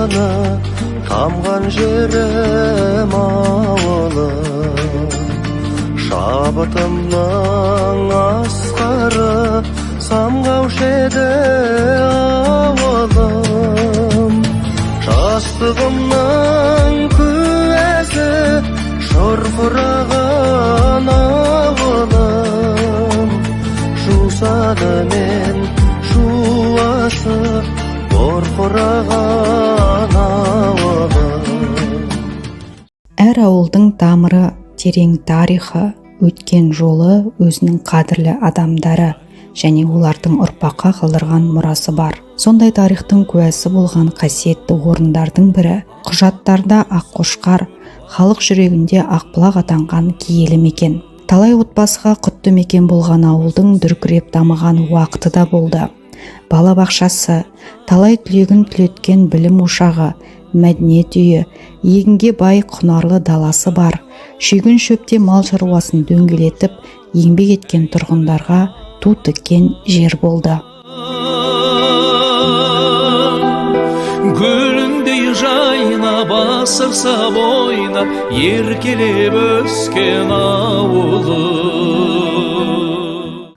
жаны тамған жерім ауылым, шабытымның асқары самғаушы еді ауылым. Жастығымның куәсі шұрқыраған ауылым, жусады мен жуасы бұрқыраған ауылым. Әр ауылдың тамыры, терең тарихы, өткен жолы, өзінің қадірлі адамдары және олардың ұрпаққа қалдырған мұрасы бар. Сондай тарихтың куәсі болған қасиетті орындардың бірі құжаттарда Аққошқар, халық жүрегінде Ақбұлақ атанған киелі мекен. Талай отбасыға құтты мекен болған ауылдың дүркіреп дамыған уақыты да болды. Балабақшасы, талай түлегін түлеткен білім ошағы, мәдениет үйі, егінге бай құнарлы даласы бар. Шүйгін шөпте мал шаруасын дөңгелетіп, еңбек еткен тұрғындарға ту тіккен жер болды. Гүліндей жайнап, асырса бойнап, еркелеп өскен ауылы.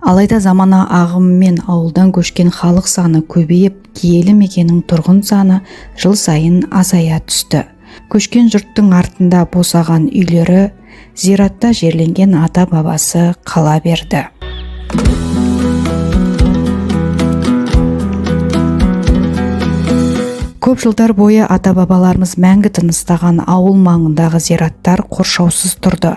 Алайда замана ағымымен ауылдан көшкен халық саны көбейіп, киелі мекеннің тұрғын саны жыл сайын азая түсті. Көшкен жұрттың артында босаған үйлері, зиратта жерленген ата-бабасы қала берді. Көп жылдар бойы ата-бабаларымыз мәңгі тыныстаған ауыл маңындағы зираттар қоршаусыз тұрды.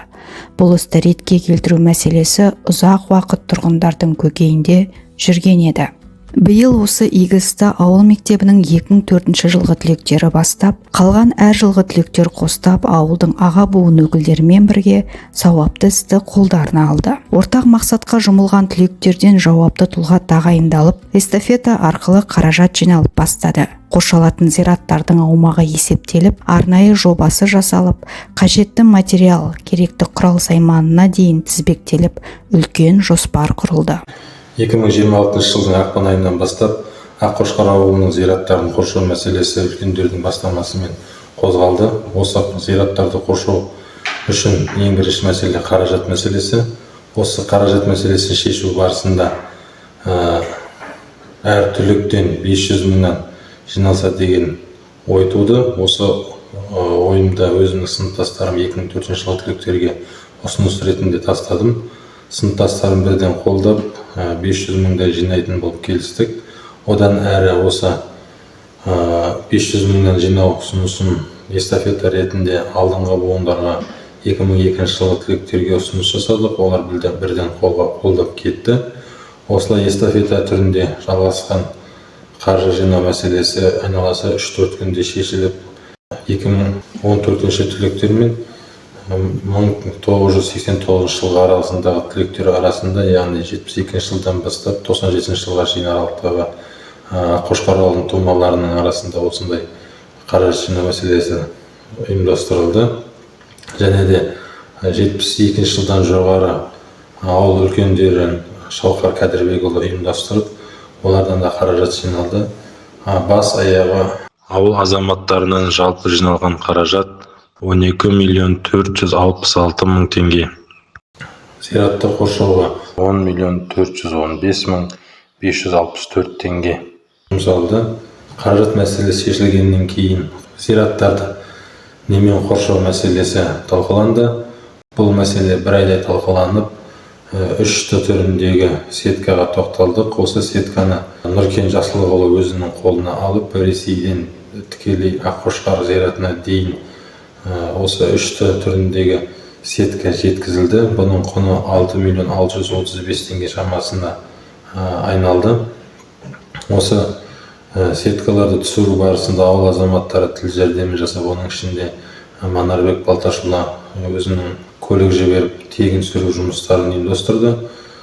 Бұл істі ретке келтіру мәселесі ұзақ уақыт тұрғындардың көкейінде жүрген еді. Биыл осы игі істі ауыл мектебінің 2004 жылғы түлектері бастап, қалған әр жылғы түлектер қостап, ауылдың аға буын өкілдерімен бірге сауапты істі қолдарына алды. Ортақ мақсатқа жұмылған түлектерден жауапты тұлға тағайындалып, эстафета арқылы қаражат жиналып бастады. Қоршалатын зираттардың аумағы есептеліп, арнайы жобасы жасалып, қажетті материал, керекті құрал сайманына дейін тізбектеліп, үлкен жоспар құрылды. 2026 жылдың ақпан айынан бастап Аққошқар ауылының зираттарын қоршау мәселесі үлкендердің бастамасымен қозғалды. Осы зираттарды қоршау үшін ең бірінші мәселе қаражат мәселесі. Осы қаражат мәселесін шешу барысында әр түлектен 500 мыңнан жиналса деген ой туды. Осы ойымда өзімнің сыныптастарым 2004 жылғы түлектерге ұсыныс ретінде тастадым. Сыныптастарым бірден қолдап 500 мыңдай жинайтын болып келістік. Одан әрі осы 500 мыңнан жинау ұсынысын эстафета ретінде алдыңғы буындарға 2002 жылғы түлектерге ұсыныс жасадық. Олар бірден қолдап кетті. Осылай эстафета түрінде жалғасқан қаржы жинау мәселесі айналасы 3-4 күнде шешіліп, 2014 түлектермен 1989 жылғы арасындағы түлектер арасында, яғни 72 жылдан бастап 97 жылға шейін аралықтағы Аққошқар ауылының тумаларының арасында осындай қаражат жинау мәселесі ұйымдастырылды. Және де 72 жылдан жоғары ауыл үлкендерін Шалқар Кәдірбекұлы ұйымдастырып, олардан да қаражат жиналды. Бас аяғы ауыл азаматтарынан жалпы жиналған қаражат 12.466.000 теңге. Зиратты қоршауға 10.415.564 теңге жұмсалды. Қаражат мәселесі шешілгеннен кейін зираттарды немен қоршау мәселесі талқыланды. Бұл мәселе бір айдай талқыланып, 3 түріндегі сеткаға тоқталдық. Осы сетканы Нұркен Жасылғұлы өзінің қолына алып, Ресейден тікелей Аққошқар зиратына дейін осы 3 түріндегі сетка жеткізілді. Бұның құны 6.635.000 теңге шамасына айналды. Осы сеткаларды түсіру барысында ауыл азаматтары тіл жәрдемі жасап, оның ішінде Манарбек Балташұлы өзінің көлік жіберіп тегін түсіру жұмыстарын ұйымдастырды.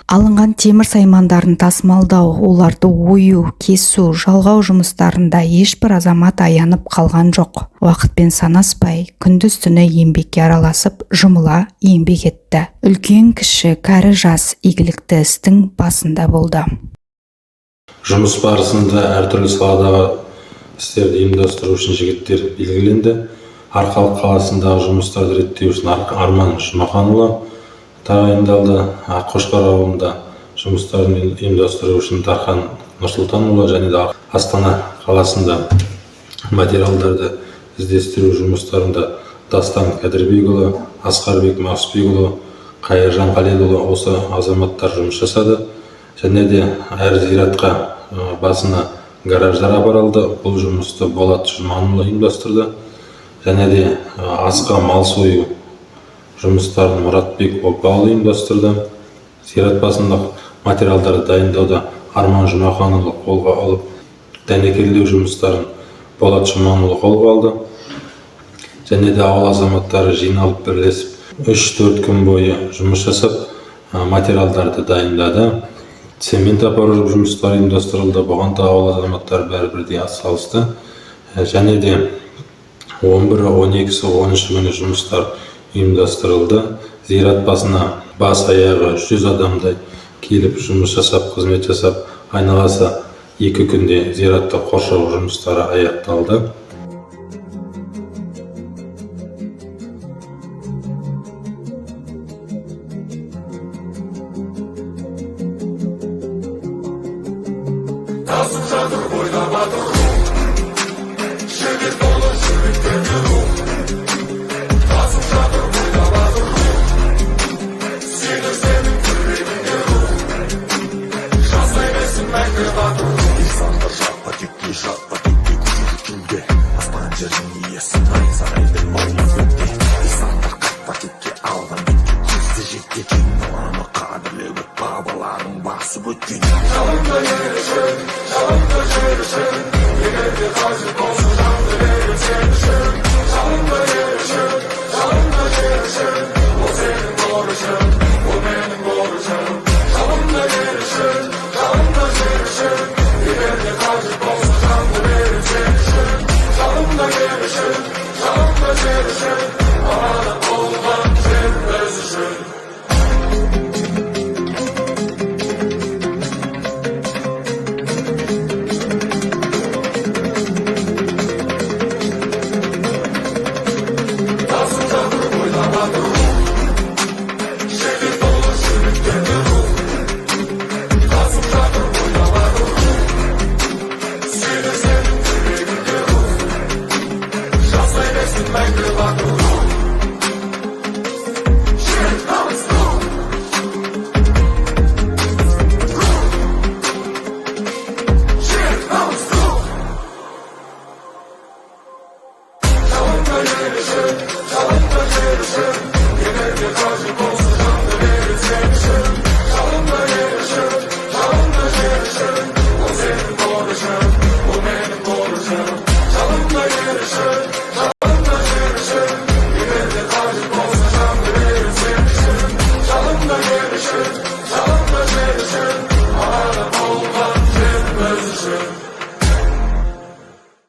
Алынған темір саймандарын тасымалдау, оларды ою, кесу, жалғау жұмыстарында ешбір азамат аянып қалған жоқ. Уақытпен санаспай, күндіз түні еңбекке араласып, жұмыла еңбек етті. Үлкен кіші, кәрі жас игілікті істің басында болды. Жұмыс барысында әртүрлі саладағы істерді ұйымдастыру үшін жігіттер белгіленді. Арқалық қаласындағы жұмыстарды реттеу үшін Арман Жұмаханұлы тағайындалды. Аққошқар ауылында жұмыстарын ұйымдастыру үшін Дархан Нұрсұлтанұлы және де Астана қаласында материалдарды іздестіру жұмыстарында Дастан Кәдірбекұлы, Асқарбек Мақсбекұлы, Қайыржан Қалелұлы осы азаматтар жұмыс жасады. Және де әр зиратқа басына гараждар апарылды. Бұл жұмысты Болат Жұманұлы ұйымдастырды. Және де асқа мал сою жұмыстарын Мұратбек Оппаұлы ұйымдастырды. Зират басында материалдарды дайындауда Арман Жұмаханұлы қолға алып, дәнекерлеу жұмыстарын Болат Жұманұлы қолға алды. Және де ауыл азаматтары жиналып бірлесіп 3-4 күн бойы жұмыс жасап, материалдарды дайындады. Цемент апару жұмыстары ұйымдастырылды. Бұған да ауыл азаматтары бәрі-бірдей атсалысты. Және де 11, 12, 13 күні жұмыстар ұйымдастырылды. Зират басына бас аяғы 100 адамдай келіп жұмыс жасап, қызмет жасап, айналасы 2 күнде зиратты қоршау жұмыстары аяқталды.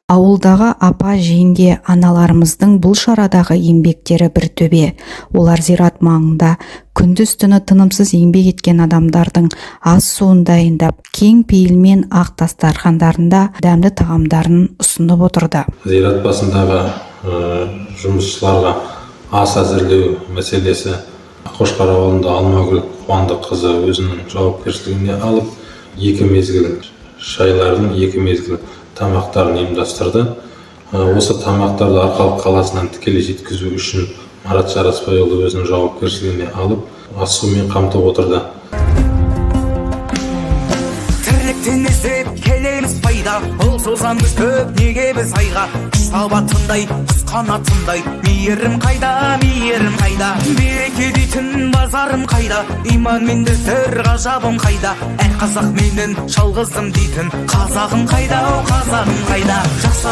Ауылдағы апа жеңге аналарымыздың бұл шарадағы еңбектері бір төбе. Олар зират маңында күндіз түні тынымсыз еңбек еткен адамдардың ас суын дайындап, кең пейілмен ақ дастархандарында дәмді тағамдарын ұсынып отырды. Зират басындағы жұмысшыларға ас әзірлеу мәселесі Қошқар ауылында Алмагүл Қуандыққызы өзінің жауапкершілігіне алып, 2 мезгіл шайларын, 2 мезгіл тамақтарын ұйымдастырды. Осы тамақтарды Арқалық қаласынан тікелей жеткізу үшін Марат Жарасбайұлы өзінің жауапкершілігіне алып, ас сумен қамтып отырды. Тірліктен іздеп келеміз пайда, бұл созамыз көп неге біз айға. Сабатындай, құс қанатындай, мейірім қайда, мейірім қайда. Береке дейтін базарым қайда, иман мен дәстүр ғажабым қайда. Әр қазақ менің жалғызым дейтін қазағым қайда, қазағым қайда. Жақсы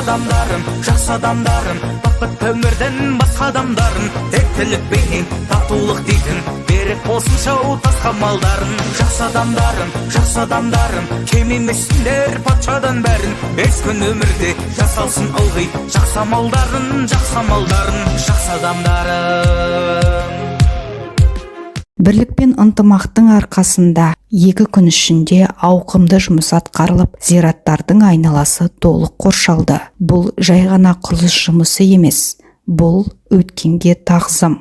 адамдарым, бақытты өмірдің басқа адамдарын, тектілікпенен татулық дейтін берік болсын шау тасқа малдарын. Жақсы адамдарым, кем емессіңдер патшадан бәрін. Ескі өмірде жасалсын ылғи жақсы амалдарын, жақсы адамдарым. Бірлік пен ынтымақтың арқасында 2 күн ішінде ауқымды жұмыс атқарылып, зираттардың айналасы толық қоршалды. Бұл жай ғана құрылыс жұмысы емес, бұл өткенге тағзым.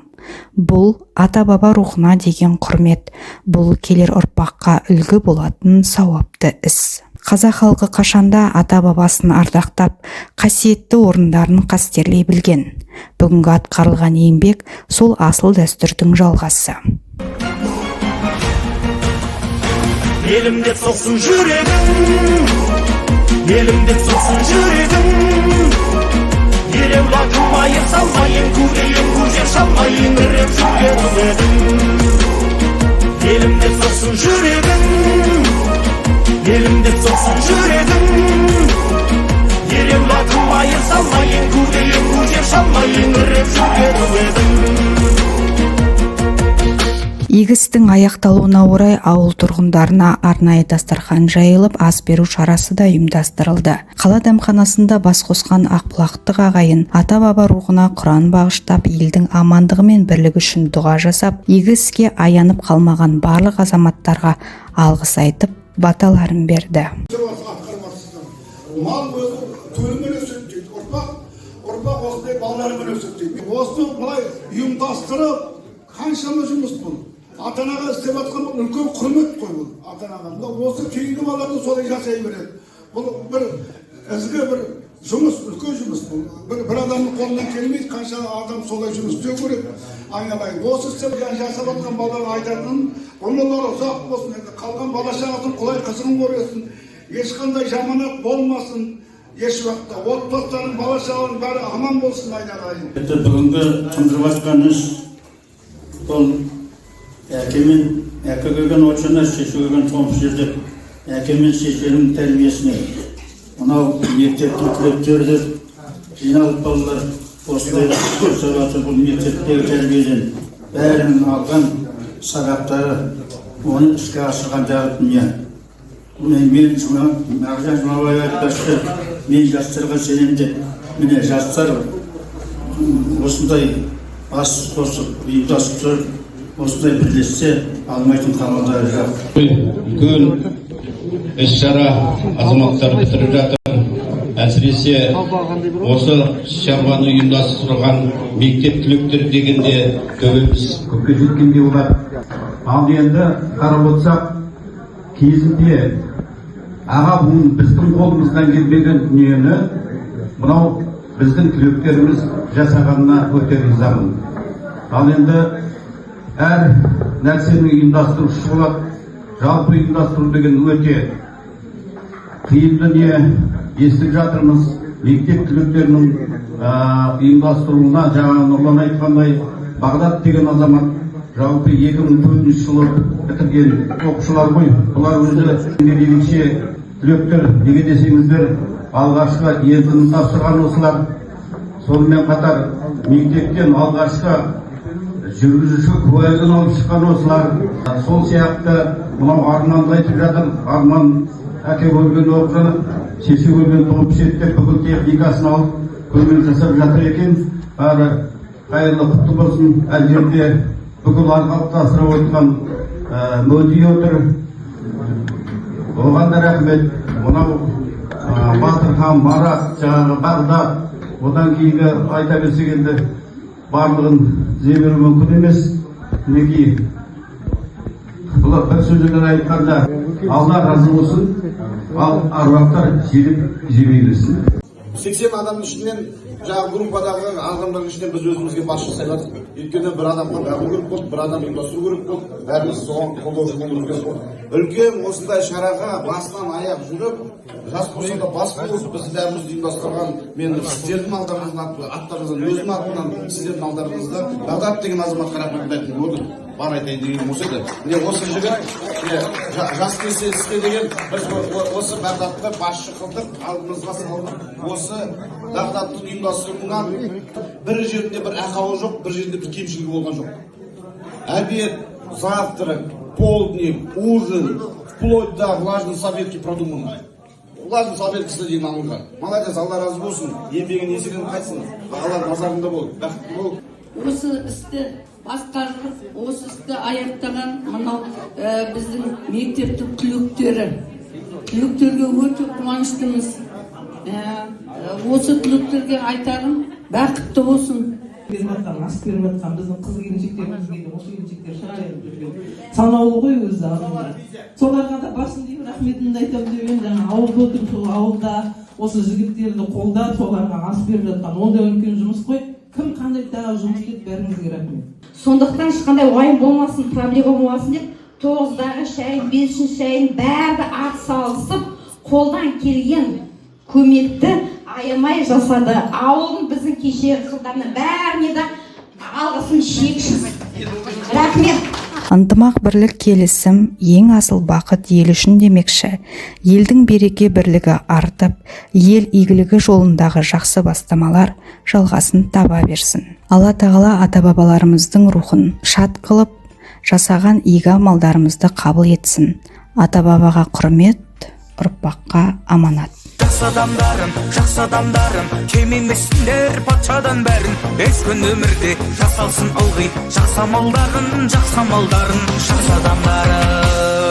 Бұл ата-баба рухына деген құрмет, бұл келер ұрпаққа үлгі болатын сауапты іс. Қазақ халқы қашанда ата-бабасын ардақтап, қасиетті орындарын қастерлей білген. Бүгінгі атқарылған еңбек сол асыл дәстүрдің жалғасы. Елім деп соқсын жүрегім, елім деп соқсын жүрегім. Елеу латылмайын, салмайын, көрейін, көже шалмайын, үріп жүрген едім. Елім деп соқсын жүрегім, елім деп соқсын жүрегім. Елеу латылмайын, салмайын, көрейін, көже шалмайын, үріп жүрген едім. Игі істің аяқталуына орай ауыл тұрғындарына арнайы дастархан жайылып, ас беру шарасы да ұйымдастырылды. Қала дәмханасында бас қосқан Ақбұлақтық ағайын ата-баба рухына Құран бағыштап, елдің амандығы мен бірлігі үшін дұға жасап, игі іске аянып қалмаған барлық азаматтарға алғыс айтып, баталарын берді. Мал төлімен өседі дейді, ұрпақ осындай балаларымен өседі дейді. Осыны былай ұйымдастырып, қаншама жұмыс бұл. Ата-анаға істеп атқан үлкен құрмет қой бұл. Ата-анаға осы кейінгі балаларды солай жасай береді. Бұл бір ізгі бір жұмыс, үлкен жұмыс бұл. Бір адамның қолынан келмейді, қанша адам солай жұмыс істеу керек. Айналайын. Осы істеп жасап атқан балаларға айтатыным, ғұмырлары ұзақ болсын, қалған бала-шағасын құлай қызығын көресін, ешқандай жаманат болмасын. Еш уақытта отбасыларының бала-шағаның бәрі аман болсын, айналайын. Бүгінгі тындырып атқан іс бұл әке келген отшына, шеше келген томсы жерде әке мен шешенің тәрбиесіне мынау мектептің түлектері жиналып балалар осылай жасап жатыр. Бұл мектептегі тәрбиеден бәрінің алған сабақтары, оны іске асырған жағы дүние. Мен Мағжан Жұмабай айтпашты, мен жастарға сенем деп, міне жастар осындай бас қосып, ұйымдастырып, осындай бірлессе алмайтын қамалдары жоқ. Үлкен іс-шара азаматтар бітіріп жатыр. Әсіресе осы шаруаны ұйымдастырған мектеп түлектері дегенде төбеміз көкке жеткенде олар. Ал енді қарап отырсақ, кезінде аға буын біздің қолымыздан келмеген дүниені мынау біздің түлектеріміз жасағанына өте ризамын. Ал енді әр нәрсенің ұйымдастырушы болады. Жалпы ұйымдастыру деген өте қиын дүние. Естіп жатырмыз, мектеп түлектерінің ұйымдастыруына жаңа Нұрлан айтқандай, Бағдат деген азамат жалпы 2004 жылы бітірген оқушылар ғой. Бұлар өзі ерекше түлектер, неге десеңіздер, алғашқы ентігін тапсырған осылар. Сонымен қатар мектептен алғашқы жүргізуші куәлігін алып шыққан осылар. Сол сияқты мынау Арманды айтып жатыр. Арман әке көрген оқжаны, шеше көрген томпішеттер бүкіл техникасын алып көрген жасап жатыр екен. Бәрі қайырлы құтты болсын. Әл жерде бүкіл қалыптастырып отырған мөдей отыр. Оған да рахмет. Мынау Батырхан, Марат, жаңағы Бағдат, одан кейінгі айта берсек енді барлығын зеберу мүмкін емес. Мінекей бұл бір сөзімен айтқанда Алла разы болсын, ал аруақтар жебей берсін. 80 адамның ішінен жаңағы группадағы адамдардың ішінен біз өзімізге басшы сайладық. Өйткені бір адамға бағу керек болды, бір адам ұйымдастыру керек болды. Бәріміз соған қолдаушы болуымыз керек болды. Үлкен осындай шараға басынан аяқ жүріп, жас болса да бас болып, біз бәріміз ұйымдастырған, мен сіздердің алдарыңыздан, аттарыңыздан, өзім атымнан сіздердің алдарыңызда Бағдат деген азаматқа рахмет айтайын болды. Бар айтайын деген осы еді. Міне осы жігіт жас кеңсе деген біз осы Бағдатты басшы қылдық, алдымызға салдық. Осы Бағдаттың ұйымдастыруынан бір жерінде бір ақауы жоқ, бір жерінде бір кемшілігі болған жоқ. Обед, завтрак, полдник, ужин, вплоть до влажной салфетки продуманы. Влажной салфеткасы дейін алынған. Молодец, Алла разы болсын. Еңбегін еселеніп қайтсын. Бағалар назарында бол. Бақытты бол. Осы істі басқарып осы істі аяқтаған мынау біздің мектептің түлектерге өте қуаныштымыз. Осы түлектерге айтарым, бақытты болсын. Беріп жатқан, ас беріп жатқан біздің қыз келіншектерімізге де осы келіншектер шығарайын жүрген санаулы ғой өзі адамдар. Соларға да басын деймін, рахметімді айтамын деп едім. Жаңа ауылда отырып, сол ауылда осы жігіттерді қолдап, соларға ас беріп жатқан ондай үлкен жұмыс қой. Кім қандай тағы жұмыс істейді, бәріңізге рахмет. Сондықтан ешқандай уайым болмасын, проблема болмасын деп 9-дағы шайын, 5-ші шайын бәрді ат салысып, қолдан келген көмекті аямай жасады. Ауылдың біздің кешегі жылдарына бәріне де алғысын шексіз. Рахмет. Ынтымақ, бірлік, келісім ең асыл бақыт ел үшін демекші. Елдің береке бірлігі артып, ел игілігі жолындағы жақсы бастамалар жалғасын таба берсін. Алла тағала ата-бабаларымыздың рухын шат қылып, жасаған игі амалдарымызды қабыл етсін. Ата-бабаға құрмет, ұрпаққа аманат. Жақсы адамдарым, кем емессіңдер патшадан бәрін. Өскен өмірде жасалсын ылғи, жақсы амалдарын, жақсы адамдарым.